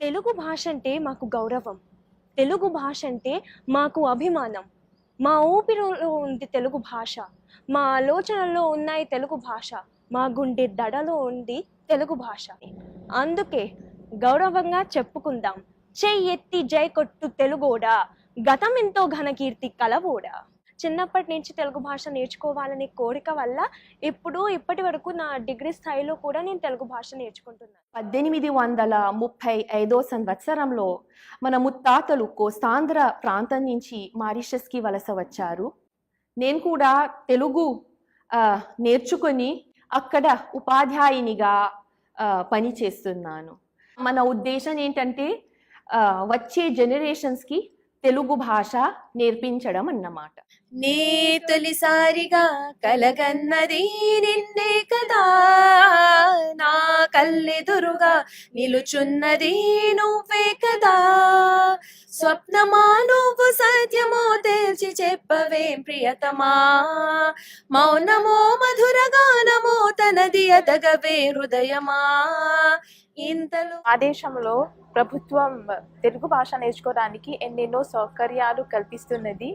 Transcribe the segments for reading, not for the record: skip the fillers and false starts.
తెలుగు భాష అంటే మాకు గౌరవం. తెలుగు భాష అంటే మాకు అభిమానం. మా ఊపిరిలో ఉంది తెలుగు భాష. మా ఆలోచనల్లో ఉన్నాయి తెలుగు భాష. మా గుండె దడలో ఉంది తెలుగు భాష. అందుకే గౌరవంగా చెప్పుకుందాం. చెయ్యెత్తి జై కొట్టు తెలుగోడా, గతం ఎంతో ఘనకీర్తి కలవోడా. చిన్నప్పటి నుంచి తెలుగు భాష నేర్చుకోవాలనే కోరిక వల్ల ఇప్పటి వరకు నా డిగ్రీ స్థాయిలో కూడా నేను తెలుగు భాష నేర్చుకుంటున్నాను. 1835 సంవత్సరంలో మన ముత్తాతలు కోస్తాంధ్ర ప్రాంతం నుంచి మారిషస్కి వలస వచ్చారు. నేను కూడా తెలుగు నేర్చుకొని అక్కడ ఉపాధ్యాయునిగా పని చేస్తున్నాను. మన ఉద్దేశం ఏంటంటే వచ్చే జనరేషన్స్కి తెలుగు భాష నేర్పించడం అన్నమాట. నే తొలిసారిగా కలగన్నది నిన్నే కదా, నా కళ్ళెదురుగా నిలుచున్నది నువ్వే కదా. స్వప్నమా నువ్వు సత్యమో తేల్చి చెప్పవేం ప్రియతమా, మౌనమో మధుర గానమో తనది అతగవే హృదయమా. ఇంతలో ఆ దేశంలో ప్రభుత్వం తెలుగు భాష నేర్చుకోవడానికి ఎన్నెన్నో సౌకర్యాలు కల్పిస్తున్నది.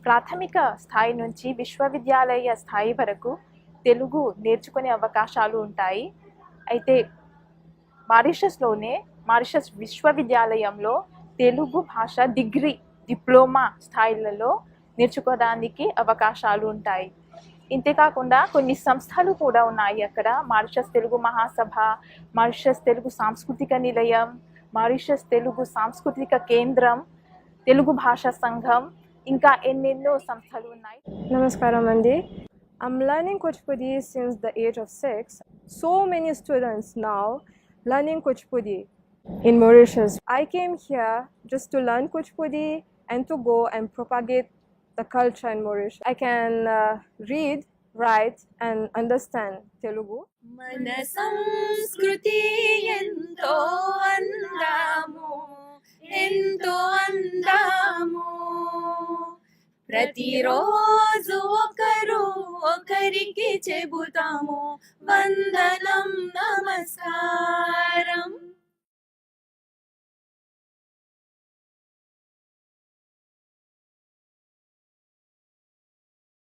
ప్రాథమిక స్థాయి నుంచి విశ్వవిద్యాలయ స్థాయి వరకు తెలుగు నేర్చుకునే అవకాశాలు ఉంటాయి. అయితే మారిషస్ విశ్వవిద్యాలయంలో తెలుగు భాష డిగ్రీ, డిప్లొమా స్థాయిలలో నేర్చుకోవడానికి అవకాశాలు ఉంటాయి. ఇంతేకాకుండా కొన్ని సంస్థలు కూడా ఉన్నాయి అక్కడ. మారిషస్ తెలుగు మహాసభ, మారిషస్ తెలుగు సాంస్కృతిక నిలయం, మారిషస్ తెలుగు సాంస్కృతిక కేంద్రం, తెలుగు భాషా సంఘం, ఇంకా ఎన్నెన్నో సంస్థలు ఉన్నాయి. Namaskaram Andi. I'm learning Kuchipudi since the age of 6. So many students now learning Kuchipudi in Mauritius. I came here just to learn Kuchipudi and to go and propagate the culture in Mauritius. I can read, write and understand Telugu. మన సంస్కృతి ఎంతో అందాము, ఎంతో అందాము. ప్రతిరోజు ఒకరికి చెబుతాము వందనం నమస్కారం.